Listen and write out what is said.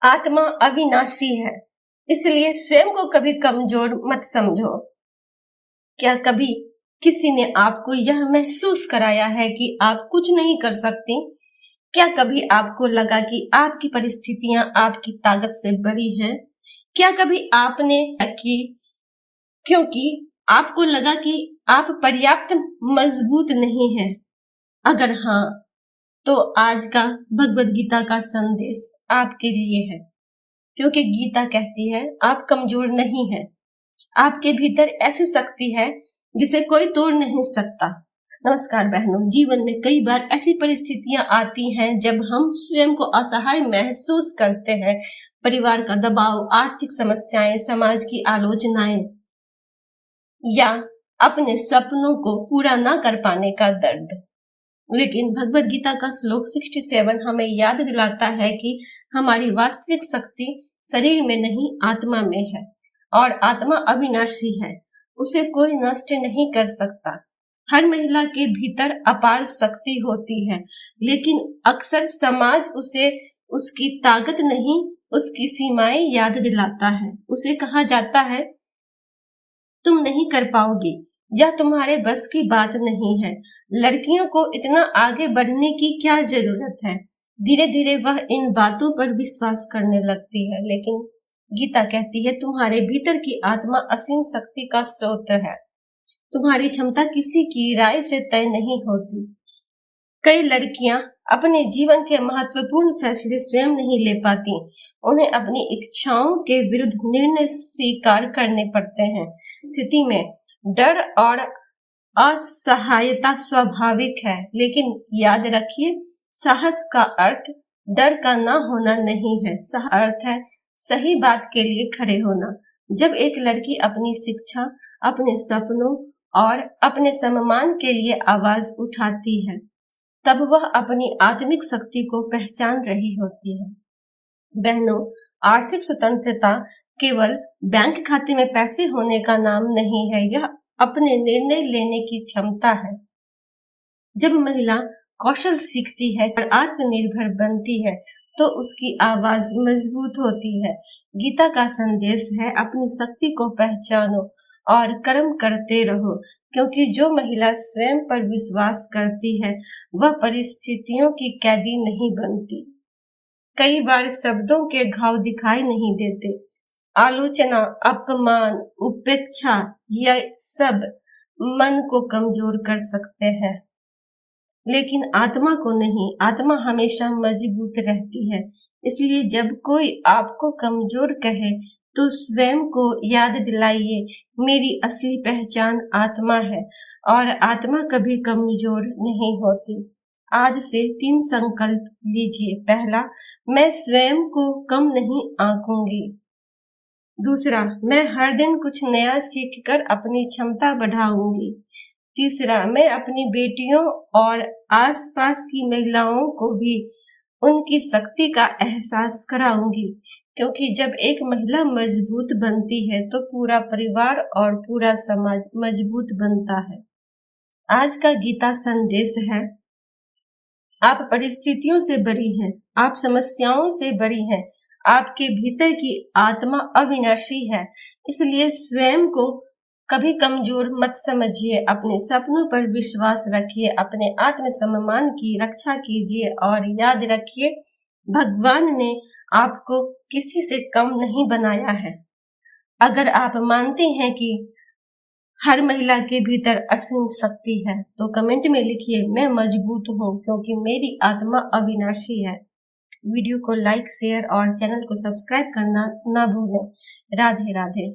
आत्मा अविनाशी है, इसलिए स्वयं को कभी कमजोर मत समझो। क्या कभी किसी ने आपको यह महसूस कराया है कि आप कुछ नहीं कर सकती? क्या कभी आपको लगा कि आपकी परिस्थितियां आपकी ताकत से बड़ी हैं? क्या कभी आपने कि क्योंकि आपको लगा कि आप पर्याप्त मजबूत नहीं हैं? अगर हाँ, तो आज का भगवद गीता का संदेश आपके लिए है, क्योंकि गीता कहती है आप कमजोर नहीं हैं। आपके भीतर ऐसी शक्ति है जिसे कोई तोड़ नहीं सकता। नमस्कार बहनों, जीवन में कई बार ऐसी परिस्थितियां आती हैं जब हम स्वयं को असहाय महसूस करते हैं। परिवार का दबाव, आर्थिक समस्याएं, समाज की आलोचनाएं या अपने सपनों को पूरा ना कर पाने का दर्द। लेकिन भगवद गीता का श्लोक 67 हमें याद दिलाता है कि हमारी वास्तविक शक्ति शरीर में नहीं, आत्मा में है, और आत्मा अविनाशी है, उसे कोई नष्ट नहीं कर सकता। हर महिला के भीतर अपार शक्ति होती है, लेकिन अक्सर समाज उसे उसकी ताकत नहीं, उसकी सीमाएं याद दिलाता है। उसे कहा जाता है तुम नहीं कर पाओगी या तुम्हारे बस की बात नहीं है। लड़कियों को इतना आगे बढ़ने की क्या जरूरत है? धीरे धीरे वह इन बातों पर विश्वास करने लगती है, लेकिन गीता कहती है तुम्हारे भीतर की आत्मा असीम शक्ति का स्रोत है। तुम्हारी क्षमता किसी की राय से तय नहीं होती। कई लड़कियां अपने जीवन के महत्वपूर्ण फैसले स्वयं नहीं ले पाती। उन्हें अपनी इच्छाओं के विरुद्ध निर्णय स्वीकार करने पड़ते हैं। स्थिति में डर और असहायता स्वाभाविक है, लेकिन याद रखिए, साहस का अर्थ डर का ना होना नहीं है। साहस अर्थ है सही बात के लिए खड़े होना। जब एक लड़की अपनी शिक्षा, अपने सपनों और अपने सम्मान के लिए आवाज उठाती है, तब वह अपनी आत्मिक शक्ति को पहचान रही होती है। बहनों, आर्थिक स्वतंत्रता केवल बैंक खाते में पैसे होने का नाम नहीं है, यह अपने निर्णय लेने की क्षमता है। जब महिला कौशल सीखती है और आत्मनिर्भर बनती है, तो उसकी आवाज मजबूत होती है। गीता का संदेश है अपनी शक्ति को पहचानो और कर्म करते रहो, क्योंकि जो महिला स्वयं पर विश्वास करती है वह परिस्थितियों की कैदी नहीं बनती। कई बार शब्दों के घाव दिखाई नहीं देते। आलोचना, अपमान, उपेक्षा, यह सब मन को कमजोर कर सकते हैं, लेकिन आत्मा को नहीं। आत्मा हमेशा मजबूत रहती है। इसलिए जब कोई आपको कमजोर कहे तो स्वयं को याद दिलाइए, मेरी असली पहचान आत्मा है और आत्मा कभी कमजोर नहीं होती। आज से 3 संकल्प लीजिए। पहला, मैं स्वयं को कम नहीं आंकूंगी। दूसरा, मैं हर दिन कुछ नया सीखकर अपनी क्षमता बढ़ाऊंगी। तीसरा, मैं अपनी बेटियों और आसपास की महिलाओं को भी उनकी शक्ति का एहसास कराऊंगी, क्योंकि जब एक महिला मजबूत बनती है तो पूरा परिवार और पूरा समाज मजबूत बनता है। आज का गीता संदेश है, आप परिस्थितियों से बड़ी हैं, आप समस्याओं से बड़ी हैं, आपके भीतर की आत्मा अविनाशी है। इसलिए स्वयं को कभी कमजोर मत समझिए। अपने सपनों पर विश्वास रखिए, अपने आत्मसम्मान की रक्षा कीजिए और याद रखिए, भगवान ने आपको किसी से कम नहीं बनाया है। अगर आप मानते हैं कि हर महिला के भीतर असीम शक्ति है, तो कमेंट में लिखिए, मैं मजबूत हूँ क्योंकि मेरी आत्मा अविनाशी है। वीडियो को लाइक, शेयर और चैनल को सब्सक्राइब करना ना भूलें। राधे राधे।